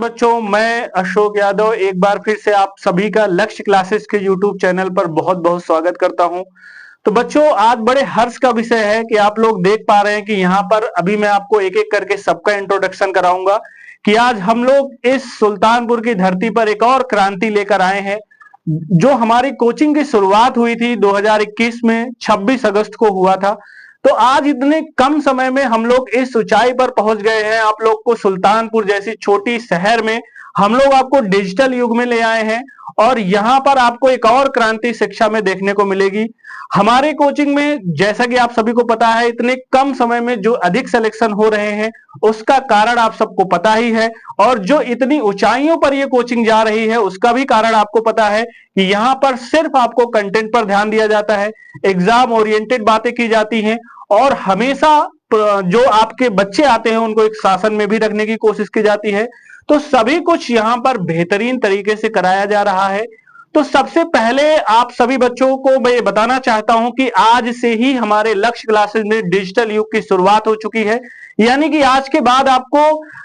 बच्चों, मैं अशोक यादव एक बार फिर से आप सभी का लक्ष्य क्लासेस के यूट्यूब चैनल पर बहुत बहुत स्वागत करता हूं। तो बच्चों, आज बड़े हर्ष का विषय है कि आप लोग देख पा रहे हैं कि यहाँ पर अभी मैं आपको एक एक करके सबका इंट्रोडक्शन कराऊंगा कि आज हम लोग इस सुल्तानपुर की धरती पर एक और क्रांति लेकर आए हैं। जो हमारी कोचिंग की शुरुआत हुई थी 2021 में 26 अगस्त को हुआ था। तो आज इतने कम समय में हम लोग इस ऊंचाई पर पहुंच गए हैं। आप लोग को सुल्तानपुर जैसी छोटी शहर में हम लोग आपको डिजिटल युग में ले आए हैं और यहाँ पर आपको एक और क्रांति शिक्षा में देखने को मिलेगी। हमारे कोचिंग में जैसा कि आप सभी को पता है, इतने कम समय में जो अधिक सिलेक्शन हो रहे हैं उसका कारण आप सबको पता ही है, और जो इतनी ऊंचाइयों पर ये कोचिंग जा रही है उसका भी कारण आपको पता है कि यहाँ पर सिर्फ आपको कंटेंट पर ध्यान दिया जाता है, एग्जाम ओरिएंटेड बातें की जाती हैं और हमेशा जो आपके बच्चे आते हैं उनको एक शासन में भी रखने की कोशिश की जाती है। तो सभी कुछ यहाँ पर बेहतरीन तरीके से कराया जा रहा है। तो सबसे पहले आप सभी बच्चों को मैं ये बताना चाहता हूं कि आज से ही हमारे लक्ष्य क्लासेस में डिजिटल युग की शुरुआत हो चुकी है। यानी कि आज के बाद आपको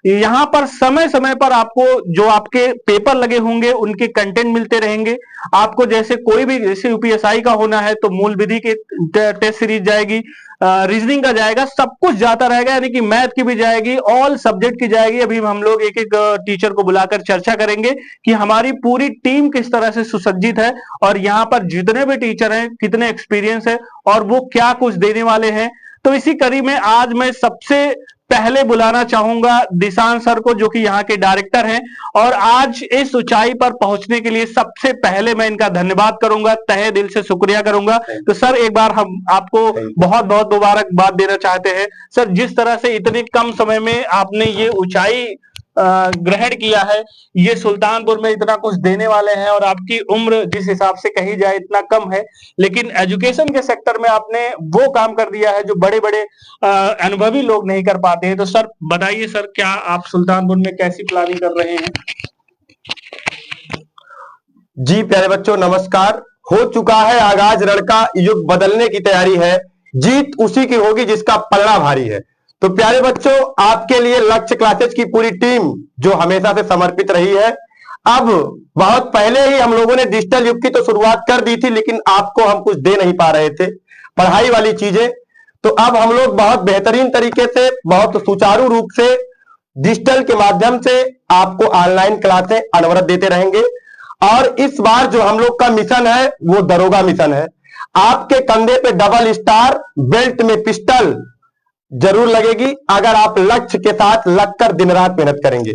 यहाँ पर समय समय पर आपको जो आपके पेपर लगे होंगे उनके कंटेंट मिलते रहेंगे। आपको जैसे कोई भी, जैसे यूपीएसआई का होना है तो मूल विधि की टेस्ट सीरीज जाएगी, रीजनिंग का जाएगा, सब कुछ जाता रहेगा, यानी कि मैथ की भी जाएगी, ऑल सब्जेक्ट की जाएगी। अभी हम लोग एक एक टीचर को बुलाकर चर्चा करेंगे कि हमारी पूरी टीम किस तरह से सुसज्जित है और यहाँ पर जितने भी टीचर हैं कितने एक्सपीरियंस है और वो क्या कुछ देने वाले हैं। तो इसी कड़ी में आज मैं सबसे पहले बुलाना चाहूंगा दिशांत सर को, जो कि यहाँ के डायरेक्टर हैं, और आज इस ऊंचाई पर पहुंचने के लिए सबसे पहले मैं इनका धन्यवाद करूंगा, तहे दिल से शुक्रिया करूंगा। तो सर, एक बार हम आपको बहुत बहुत मुबारकबाद देना चाहते हैं। सर, जिस तरह से इतने कम समय में आपने ये ऊंचाई ग्रहण किया है, ये सुल्तानपुर में इतना कुछ देने वाले हैं, और आपकी उम्र जिस हिसाब से कही जाए इतना कम है, लेकिन एजुकेशन के सेक्टर में आपने वो काम कर दिया है जो बड़े बड़े अनुभवी लोग नहीं कर पाते हैं। तो सर बताइए सर, क्या आप सुल्तानपुर में कैसी प्लानिंग कर रहे हैं? जी प्यारे बच्चों, नमस्कार। हो चुका है आगाज, रण का युग बदलने की तैयारी है, जीत उसी की होगी जिसका पलड़ा भारी है। तो प्यारे बच्चों, आपके लिए लक्ष्य क्लासेस की पूरी टीम जो हमेशा से समर्पित रही है, अब बहुत पहले ही हम लोगों ने डिजिटल युग की तो शुरुआत कर दी थी, लेकिन आपको हम कुछ दे नहीं पा रहे थे, पढ़ाई वाली चीजें। तो अब हम लोग बहुत बेहतरीन तरीके से, बहुत सुचारू रूप से डिजिटल के माध्यम से आपको ऑनलाइन क्लासें अनवरत देते रहेंगे। और इस बार जो हम लोग का मिशन है वो दरोगा मिशन है। आपके कंधे पे डबल स्टार, बेल्ट में पिस्टल जरूर लगेगी अगर आप लक्ष्य के साथ लगकर दिन रात मेहनत करेंगे।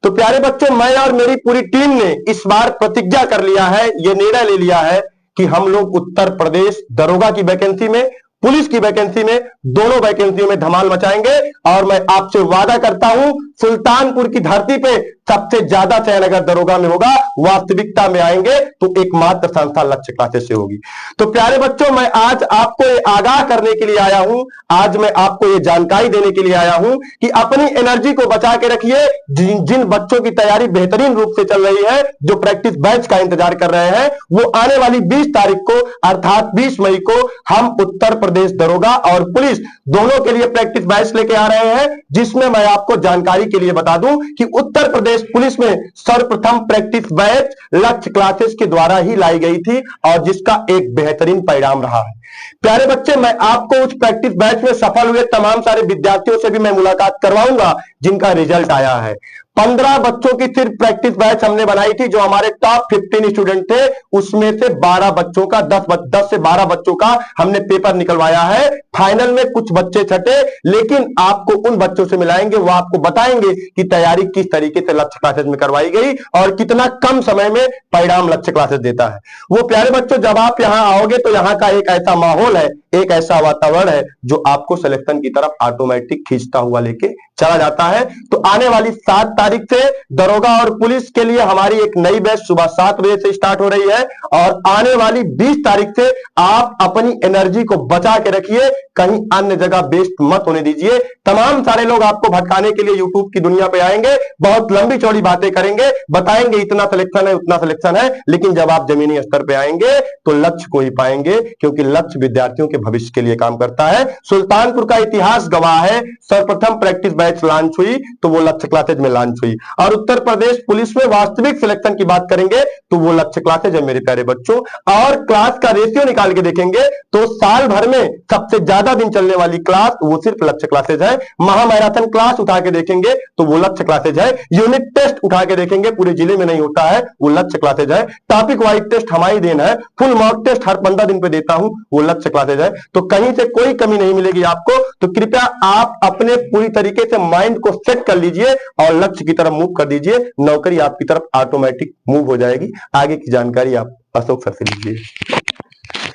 तो प्यारे बच्चों, मैं और मेरी पूरी टीम ने इस बार प्रतिज्ञा कर लिया है, ये निर्णय ले लिया है कि हम लोग उत्तर प्रदेश दरोगा की वैकेंसी में, पुलिस की वैकेंसी में, दोनों वैकेंसियों में धमाल मचाएंगे। और मैं आपसे वादा करता हूं, सुल्तानपुर की धरती पे सबसे ज्यादा चयन अगर दरोगा में होगा, वास्तविकता में आएंगे तो एकमात्र संस्था लक्ष्य क्लासेस से होगी। तो प्यारे बच्चों, मैं आज आपको ये आगाह करने के लिए आया हूं, आज मैं आपको ये जानकारी देने के लिए आया हूं कि अपनी एनर्जी को बचा के रखिए। जिन बच्चों की तैयारी बेहतरीन रूप से चल रही है, जो प्रैक्टिस बैच का इंतजार कर रहे हैं, वो आने वाली 20 तारीख को अर्थात 20 मई को हम उत्तर प्रदेश दरोगा और पुलिस दोनों के लिए प्रैक्टिस बैच लेके आ रहे हैं, जिसमें मैं आपको जानकारी के लिए बता दूं कि उत्तर प्रदेश पुलिस में सर्वप्रथम प्रैक्टिस बैच लक्ष्य क्लासेस के द्वारा ही लाई गई थी और जिसका एक बेहतरीन परिणाम रहा है। प्यारे बच्चे, मैं आपको उस प्रैक्टिस बैच में सफल हुए तमाम सारे विद्यार्थियों से भी मैं मुलाकात करवाऊंगा जिनका रिजल्ट आया है। 15 बच्चों की सिर्फ प्रैक्टिस बैच हमने बनाई थी, जो हमारे टॉप 15 स्टूडेंट थे, उसमें से 12 बच्चों का 10 से 12 बच्चों का हमने पेपर निकलवाया है। फाइनल में कुछ बच्चे छटे, लेकिन आपको उन बच्चों से मिलाएंगे, वो आपको बताएंगे कि तैयारी किस तरीके से लक्ष्य क्लासेस में करवाई गई और कितना कम समय में परिणाम लक्ष्य क्लासेस देता है। वो प्यारे बच्चों, जब आप यहां आओगे तो यहाँ का एक ऐसा माहौल है, एक ऐसा वातावरण है जो आपको सिलेक्शन की तरफ ऑटोमेटिक खींचता हुआ लेके चला जाता है। तो आने वाली 7 तारीख से दरोगा और पुलिस के लिए हमारी एक नई बैच सुबह 7 बजे से स्टार्ट हो रही है, और आने वाली 20 तारीख से आप अपनी एनर्जी को बचा के रखिए, कहीं अन्य जगह वेस्ट मत होने दीजिए। तमाम सारे लोग आपको भटकाने के लिए यूट्यूब की दुनिया पे आएंगे, बहुत लंबी चौड़ी बातें करेंगे, बताएंगे इतना सिलेक्शन है, उतना सिलेक्शन है, लेकिन जब आप जमीनी स्तर पे आएंगे तो लक्ष्य को ही पाएंगे, क्योंकि लक्ष्य विद्यार्थियों के भविष्य के लिए काम करता है। सुल्तानपुर का इतिहास गवाह है, सर्वप्रथम प्रैक्टिस बैच लॉन्च हुई तो वो लक्ष्य क्लासेज में लॉन्च हुई, और उत्तर प्रदेश पुलिस में वास्तविक सिलेक्शन की बात करेंगे तो वो लक्ष्य क्लासेज है मेरे प्यारे बच्चों। और क्लास का रेशियो निकाल के देखेंगे तो साल भर में सबसे ज्यादा दिन चलने वाली क्लास वो सिर्फ लक्ष्य क्लासेज है। महा मैराथन क्लास उठा के देखेंगे तो वो लक्ष्य क्लासेज है। यूनिट टेस्ट उठा के देखेंगे पूरे जिले में नहीं होता है, वो लक्ष्य क्लासेज है। टॉपिक वाइज टेस्ट हमारी देन है, फुल मॉक टेस्ट हर 15 दिन पे देता हूं, वो लक्ष्य क्लासेज है। तो कहीं से कोई कमी नहीं मिलेगी आपको। तो कृपया आप अपने पूरी तरीके से माइंड को सेट कर लीजिए और लक्ष्य की तरफ मूव कर दीजिए, नौकरी आपकी तरफ ऑटोमेटिक मूव हो जाएगी। आगे की जानकारी आप अशोक सर से लीजिए।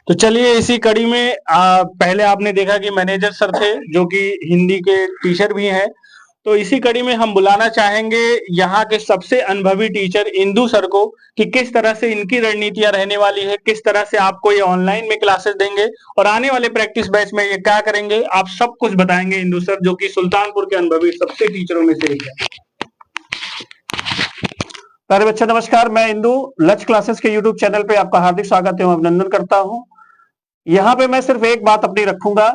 तो चलिए इसी कड़ी में पहले आपने देखा कि मैनेजर सर थे जो कि हिंदी के टीचर भी हैं, तो इसी कड़ी में हम बुलाना चाहेंगे यहाँ के सबसे अनुभवी टीचर इंदु सर को कि किस तरह से इनकी रणनीतियां रहने वाली है, किस तरह से आपको ये ऑनलाइन में क्लासेस देंगे और आने वाले प्रैक्टिस बैच में ये क्या करेंगे, आप सब कुछ बताएंगे इंदु सर, जो कि सुल्तानपुर के अनुभवी सबसे टीचरों में से एक है। प्यारे बच्चे नमस्कार, मैं इंदु लक्ष्य क्लासेस के यूट्यूब चैनल पे आपका हार्दिक स्वागत एवं अभिनंदन करता हूं। यहाँ पे मैं सिर्फ एक बात अपनी रखूंगा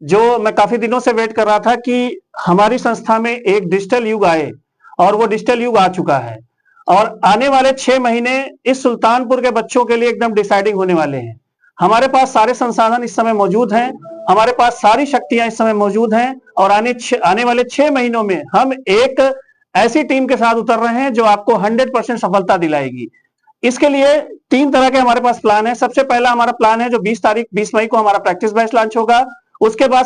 जो मैं काफी दिनों से वेट कर रहा था कि हमारी संस्था में एक डिजिटल युग आए, और वो डिजिटल युग आ चुका है और आने वाले 6 महीने इस सुल्तानपुर के बच्चों के लिए एकदम डिसाइडिंग होने वाले हैं। हमारे पास सारे संसाधन इस समय मौजूद हैं, हमारे पास सारी शक्तियां इस समय मौजूद हैं और आने वाले 6 महीनों में हम एक ऐसी टीम के साथ उतर रहे हैं जो आपको 100% सफलता दिलाएगी। इसके लिए 3 तरह के हमारे पास प्लान है। सबसे पहला हमारा प्लान है जो 20 मई को हमारा प्रैक्टिस बैच लॉन्च होगा। उसके बाद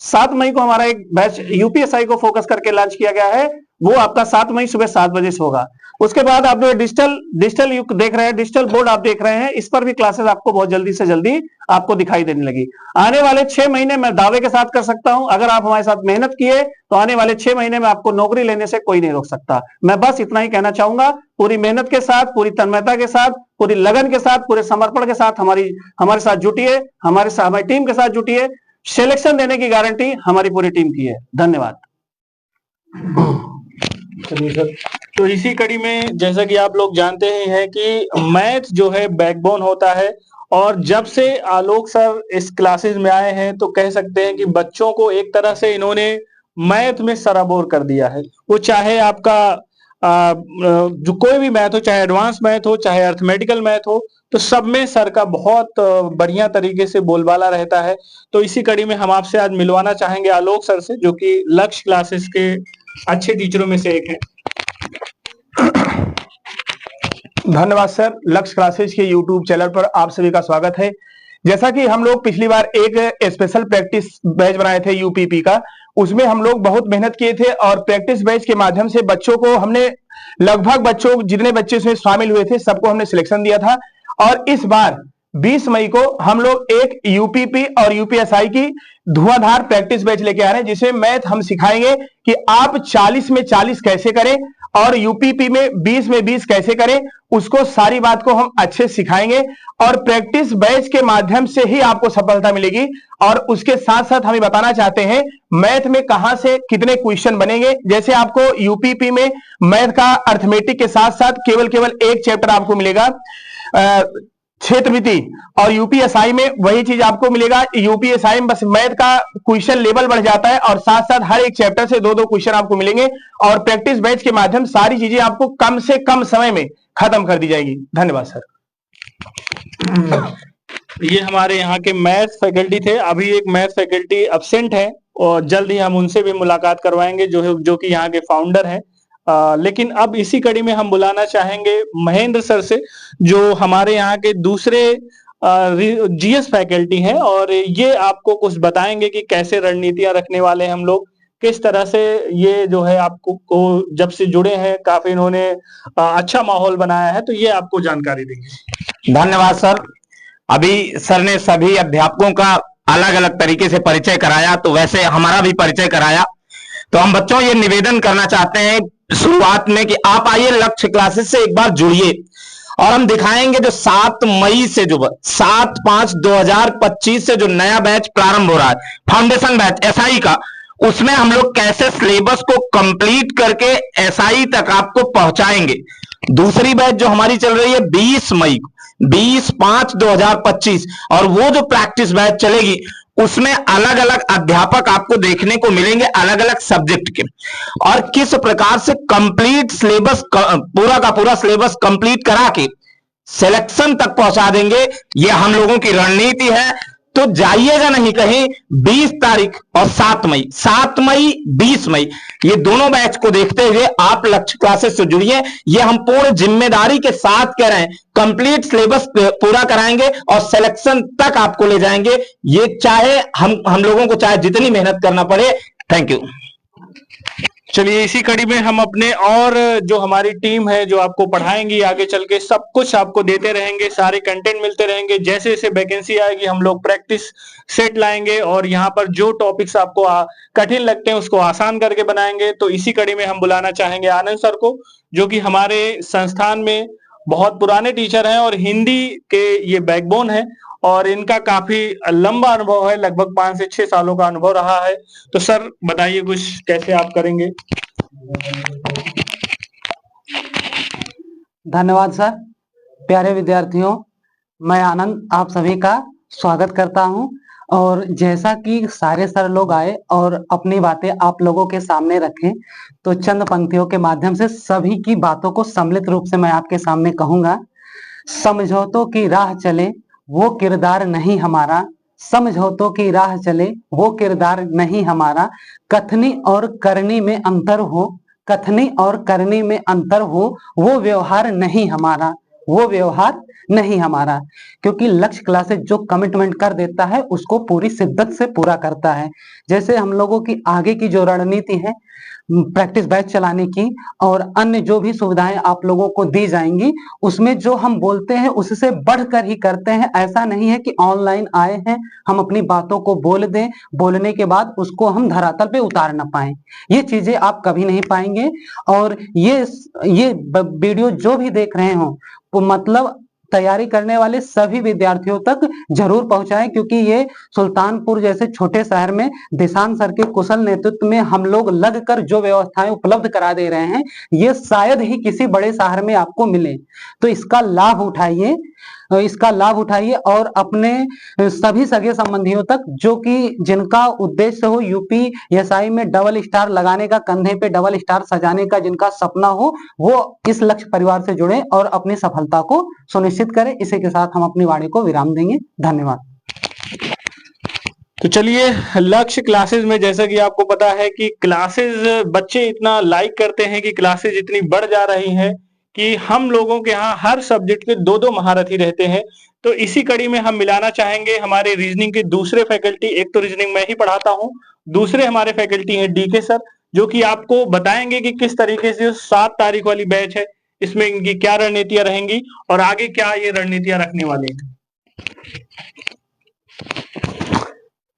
7 मई को हमारा एक बैच यूपीएसआई को फोकस करके लॉन्च किया गया है, वो आपका 7 मई सुबह 7 बजे से होगा। उसके बाद आप जो डिजिटल युग देख रहे हैं, डिजिटल बोर्ड आप देख रहे हैं, इस पर भी क्लासेस आपको बहुत जल्दी से जल्दी आपको दिखाई देने लगी। आने वाले 6 महीने मैं दावे के साथ कर सकता हूं, अगर आप हमारे साथ मेहनत किए तो आने वाले 6 महीने में आपको नौकरी लेने से कोई नहीं रोक सकता। मैं बस इतना ही कहना चाहूंगा, पूरी मेहनत के साथ, पूरी तन्मयता के साथ, पूरी लगन के साथ, पूरे समर्पण के साथ हमारे साथ जुटिए, हमारी टीम के साथ जुटिए। सिलेक्शन देने की गारंटी हमारी पूरी टीम की है। धन्यवाद। तो इसी कड़ी में जैसा कि आप लोग जानते ही हैं कि मैथ जो है बैकबोन होता है, और जब से आलोक सर इस क्लासेस में आए हैं तो कह सकते हैं कि बच्चों को एक तरह से इन्होंने मैथ में सराबोर कर दिया है। वो चाहे आपका जो कोई भी मैथ हो, चाहे एडवांस मैथ हो, चाहे अर्थमेटिकल मैथ हो, तो सब में सर का बहुत बढ़िया तरीके से बोलबाला रहता है। तो इसी कड़ी में हम आपसे आज मिलवाना चाहेंगे आलोक सर से, जो कि लक्ष्य क्लासेस के अच्छे टीचरों में से एक हैं। धन्यवाद सर। लक्ष्य क्लासेज के यूट्यूब चैनल पर आप सभी का स्वागत है। जैसा कि हम लोग पिछली बार एक स्पेशल प्रैक्टिस बैच बनाए थे यूपीपी का, उसमें हम लोग बहुत मेहनत किए थे और प्रैक्टिस बैच के माध्यम से बच्चों को हमने लगभग जितने बच्चे इसमें शामिल हुए थे सबको हमने सिलेक्शन दिया था। और इस बार 20 मई को हम लोग एक यूपीपी और यूपीएसआई की धुआंधार प्रैक्टिस बैच लेके आ रहे हैं, जिसमें मैथ हम सिखाएंगे कि आप 40 में 40 कैसे करें और यूपीपी में 20 में 20 कैसे करें, उसको सारी बात को हम अच्छे सिखाएंगे। और प्रैक्टिस बैच के माध्यम से ही आपको सफलता मिलेगी। और उसके साथ साथ हम बताना चाहते हैं मैथ में कहां से कितने क्वेश्चन बनेंगे। जैसे आपको यूपीपी में मैथ का अर्थमेटिक के साथ साथ केवल एक चैप्टर आपको मिलेगा क्षेत्रमिति, और यूपीएसआई में वही चीज आपको मिलेगा। यूपीएसआई में बस मैथ का क्वेश्चन लेवल बढ़ जाता है और साथ साथ हर एक चैप्टर से 2-2 क्वेश्चन आपको मिलेंगे। और प्रैक्टिस बैच के माध्यम सारी चीजें आपको कम से कम समय में खत्म कर दी जाएगी। धन्यवाद सर। ये हमारे यहाँ के मैथ फैकल्टी थे, अभी एक मैथ फैकल्टी एब्सेंट है और जल्द ही हम उनसे भी मुलाकात करवाएंगे जो कि यहाँ के फाउंडर हैं। लेकिन अब इसी कड़ी में हम बुलाना चाहेंगे महेंद्र सर से, जो हमारे यहाँ के दूसरे जीएस फैकल्टी हैं, और ये आपको कुछ बताएंगे कि कैसे रणनीतियां रखने वाले हैं हम लोग, किस तरह से ये जो है आपको जब से जुड़े हैं काफी इन्होंने अच्छा माहौल बनाया है, तो ये आपको जानकारी देंगे। धन्यवाद सर। अभी सर ने सभी अध्यापकों का अलग अलग तरीके से परिचय कराया, तो वैसे हमारा भी परिचय कराया। तो हम बच्चों ये निवेदन करना चाहते हैं शुरुआत में कि आप आइए लक्ष्य क्लासेस से एक बार जुड़िए, और हम दिखाएंगे जो 7 मई से जो 7/5/2025 से जो नया बैच प्रारंभ हो रहा है, फाउंडेशन बैच एसआई का, उसमें हम लोग कैसे सिलेबस को कंप्लीट करके एसआई तक आपको पहुंचाएंगे। दूसरी बैच जो हमारी चल रही है 20 मई को, 20/5/2025, और वो जो प्रैक्टिस बैच चलेगी उसमें अलग अलग अध्यापक आपको देखने को मिलेंगे अलग अलग सब्जेक्ट के, और किस प्रकार से कंप्लीट सिलेबस, पूरा का पूरा सिलेबस कंप्लीट करा के सिलेक्शन तक पहुंचा देंगे, ये हम लोगों की रणनीति है। तो जाइएगा नहीं कहीं। 20 तारीख और 7 मई, 7 मई 20 मई, ये दोनों बैच को देखते हुए आप लक्ष्य क्लासेस से जुड़िए। ये हम पूर्ण जिम्मेदारी के साथ कह रहे हैं, कंप्लीट सिलेबस पूरा कराएंगे और सिलेक्शन तक आपको ले जाएंगे। ये चाहे हम लोगों को चाहे जितनी मेहनत करना पड़े। Thank you. चलिए, इसी कड़ी में हम अपने और जो हमारी टीम है जो आपको पढ़ाएंगी, आगे चल के सब कुछ आपको देते रहेंगे, सारे कंटेंट मिलते रहेंगे। जैसे जैसे वैकेंसी आएगी हम लोग प्रैक्टिस सेट लाएंगे और यहाँ पर जो टॉपिक्स आपको कठिन लगते हैं उसको आसान करके बनाएंगे। तो इसी कड़ी में हम बुलाना चाहेंगे आनंद सर को, जो कि हमारे संस्थान में बहुत पुराने टीचर हैं और हिंदी के ये बैकबोन है और इनका काफी लंबा अनुभव है, लगभग 5 से 6 सालों का अनुभव रहा है। तो सर बताइए कुछ, कैसे आप करेंगे? धन्यवाद सर। प्यारे विद्यार्थियों, मैं आनंद आप सभी का स्वागत करता हूं। और जैसा कि सारे सर लोग आए और अपनी बातें आप लोगों के सामने रखें, तो चंद पंक्तियों के माध्यम से सभी की बातों को सम्मिलित रूप से मैं आपके सामने कहूंगा। समझौतों की राह चले वो किरदार नहीं हमारा, समझौतों की राह चले वो किरदार नहीं हमारा, कथनी और करनी में अंतर हो, कथनी और करनी में अंतर हो, वो व्यवहार नहीं हमारा, वो व्यवहार नहीं हमारा। क्योंकि लक्ष्य क्लासेस जो कमिटमेंट कर देता है उसको पूरी शिद्दत से पूरा करता है। जैसे हम लोगों की आगे की जो रणनीति है प्रैक्टिस बैच चलाने की और अन्य जो भी सुविधाएं आप लोगों को दी जाएंगी, उसमें जो हम बोलते हैं उससे बढ़कर ही करते हैं। ऐसा नहीं है कि ऑनलाइन आए हैं हम अपनी बातों को बोल दें, बोलने के बाद उसको हम धरातल पे उतार ना पाए, ये चीजें आप कभी नहीं पाएंगे। और ये वीडियो जो भी देख रहे हो वो मतलब तैयारी करने वाले सभी विद्यार्थियों तक जरूर पहुंचाएं, क्योंकि ये सुल्तानपुर जैसे छोटे शहर में दिशांत सर के कुशल नेतृत्व में हम लोग लगकर जो व्यवस्थाएं उपलब्ध करा दे रहे हैं, ये शायद ही किसी बड़े शहर में आपको मिले। तो इसका लाभ उठाइए, इसका लाभ उठाइए और अपने सभी सगे संबंधियों तक, जो कि जिनका उद्देश्य हो यूपीएसआई में डबल स्टार लगाने का, कंधे पे डबल स्टार सजाने का जिनका सपना हो, वो इस लक्ष्य परिवार से जुड़े और अपनी सफलता को सुनिश्चित करें। इसी के साथ हम अपनी वाणी को विराम देंगे। धन्यवाद। तो चलिए, लक्ष्य क्लासेस में जैसा कि आपको पता है कि क्लासेस बच्चे इतना लाइक करते हैं कि क्लासेस इतनी बढ़ जा रही हैं कि हम लोगों के यहाँ हर सब्जेक्ट के 2-2 महारथी रहते हैं। तो इसी कड़ी में हम मिलाना चाहेंगे हमारे रीजनिंग के दूसरे फैकल्टी। एक तो रीजनिंग मैं ही पढ़ाता हूँ, दूसरे हमारे फैकल्टी हैं डीके सर, जो कि आपको बताएंगे कि किस तरीके से 7 तारीख वाली बैच है, इसमें इनकी क्या रणनीतियां रहेंगी और आगे क्या ये रणनीतियां रखने वाले हैं।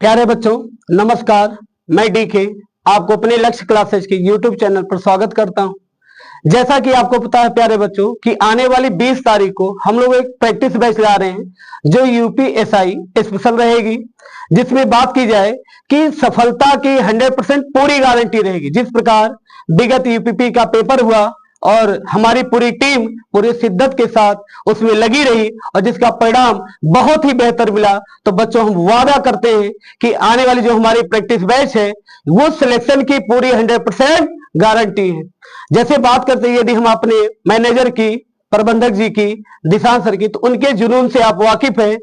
प्यारे बच्चों नमस्कार, मैं डीके आपको अपने लक्ष्य क्लासेस के यूट्यूब चैनल पर स्वागत करता हूं। जैसा कि आपको पता है प्यारे बच्चों कि आने वाली 20 तारीख को हम लोग एक प्रैक्टिस बैच ला रहे हैं जो यूपीएसआई स्पेशल रहेगी, जिसमें बात की जाए कि सफलता की 100% पूरी गारंटी रहेगी। जिस प्रकार विगत यूपीपी का पेपर हुआ और हमारी पूरी टीम पूरी शिद्दत के साथ उसमें लगी रही और जिसका परिणाम बहुत ही बेहतर मिला, तो बच्चों हम वादा करते हैं कि आने वाली जो हमारी प्रैक्टिस बैच है वो सिलेक्शन की पूरी 100% गारंटी है। जैसे बात करते हैं, यदि हम अपने मैनेजर की, प्रबंधक जी की, दिशांत सर की, तो उनके जुनून से आप वाकिफ है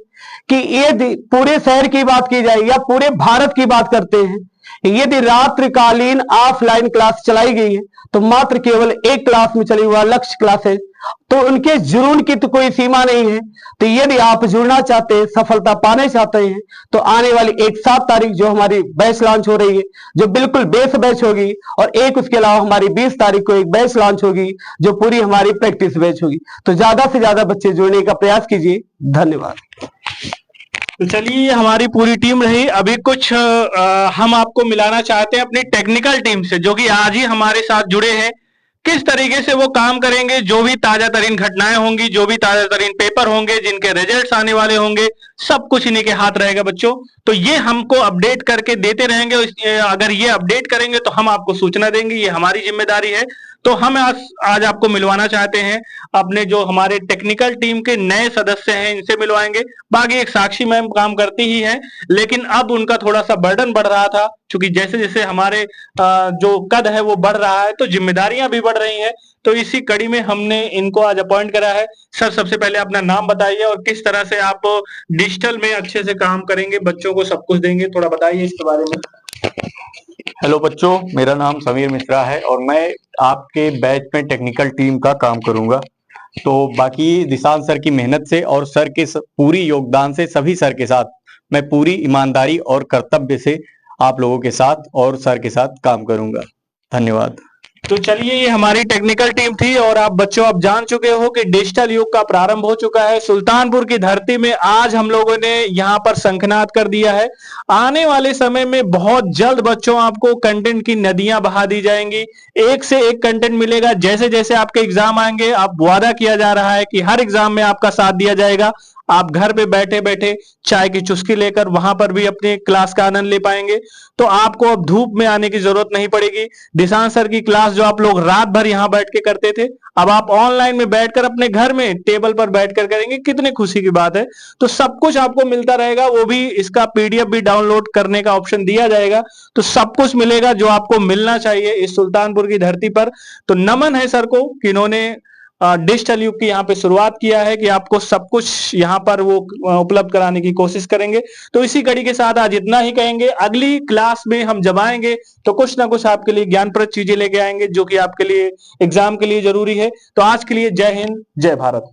कि यदि पूरे शहर की बात की जाए या पूरे भारत की बात करते हैं, यदि रात्रिकालीन ऑफलाइन क्लास चलाई गई है तो मात्र केवल एक क्लास में चली हुआ लक्ष्य क्लासेस, तो उनके जुनून की तो कोई सीमा नहीं है। तो यदि आप जुड़ना चाहते हैं, सफलता पाने चाहते हैं, तो आने वाली एक 7 तारीख जो हमारी बैच लॉन्च हो रही है, जो बिल्कुल बेस बैच होगी, और एक उसके अलावा हमारी 20 तारीख को एक बैच लॉन्च होगी जो पूरी हमारी प्रैक्टिस बैच होगी। तो ज्यादा से ज्यादा बच्चे जुड़ने का प्रयास कीजिए। धन्यवाद। तो चलिए, हमारी पूरी टीम रही। अभी कुछ हम आपको मिलाना चाहते हैं अपनी टेक्निकल टीम से, जो कि आज ही हमारे साथ जुड़े हैं। किस तरीके से वो काम करेंगे, जो भी ताजा तरीन घटनाएं होंगी, जो भी ताजा तरीन पेपर होंगे, जिनके रिजल्ट्स आने वाले होंगे, सब कुछ इन्हीं के हाथ रहेगा बच्चों। तो ये हमको अपडेट करके देते रहेंगे। अगर ये अपडेट करेंगे तो हम आपको सूचना देंगे, ये हमारी जिम्मेदारी है। तो हम आज आपको मिलवाना चाहते हैं अपने जो हमारे टेक्निकल टीम के नए सदस्य हैं, इनसे मिलवाएंगे। बाकी एक साक्षी मैम काम करती ही है, लेकिन अब उनका थोड़ा सा बर्डन बढ़ रहा था, क्योंकि जैसे जैसे हमारे जो कद है वो बढ़ रहा है, तो जिम्मेदारियां भी बढ़ रही हैं। तो इसी कड़ी में हमने इनको आज अपॉइंट करा है। सर, सबसे पहले अपना नाम बताइए और किस तरह से आप डिजिटल में अच्छे से काम करेंगे, बच्चों को सब कुछ देंगे, थोड़ा बताइए इसके बारे में। हेलो बच्चों, मेरा नाम समीर मिश्रा है और मैं आपके बैच में टेक्निकल टीम का काम करूंगा। तो बाकी दिशांत सर की मेहनत से और सर के पूरी योगदान से, सभी सर के साथ मैं पूरी ईमानदारी और कर्तव्य से आप लोगों के साथ और सर के साथ काम करूंगा। धन्यवाद। तो चलिए, ये हमारी टेक्निकल टीम थी और आप बच्चों अब जान चुके हो कि डिजिटल युग का प्रारंभ हो चुका है। सुल्तानपुर की धरती में आज हम लोगों ने यहाँ पर शंखनाद कर दिया है। आने वाले समय में बहुत जल्द बच्चों आपको कंटेंट की नदियां बहा दी जाएंगी, एक से एक कंटेंट मिलेगा। जैसे जैसे आपके एग्जाम आएंगे, आप वादा किया जा रहा है कि हर एग्जाम में आपका साथ दिया जाएगा। आप घर पे बैठे बैठे चाय की चुस्की लेकर वहां पर भी अपने क्लास का आनंद ले पाएंगे। तो आपको अब धूप में आने की जरूरत नहीं पड़ेगी। दिशांत सर की क्लास जो आप लोग रात भर यहाँ बैठ के करते थे, अब आप ऑनलाइन में बैठकर अपने घर में टेबल पर बैठकर करेंगे। कितने खुशी की बात है। तो सब कुछ आपको मिलता रहेगा, वो भी इसका पीडीएफ भी डाउनलोड करने का ऑप्शन दिया जाएगा। तो सब कुछ मिलेगा जो आपको मिलना चाहिए इस सुल्तानपुर की धरती पर। तो नमन है सर को कि इन्होंने डिजिटल युग की यहाँ पे शुरुआत किया है कि आपको सब कुछ यहाँ पर वो उपलब्ध कराने की कोशिश करेंगे। तो इसी कड़ी के साथ आज इतना ही कहेंगे। अगली क्लास में हम जब आएंगे तो कुछ ना कुछ आपके लिए ज्ञानप्रद चीजें लेके आएंगे जो कि आपके लिए एग्जाम के लिए जरूरी है। तो आज के लिए जय हिंद, जय भारत।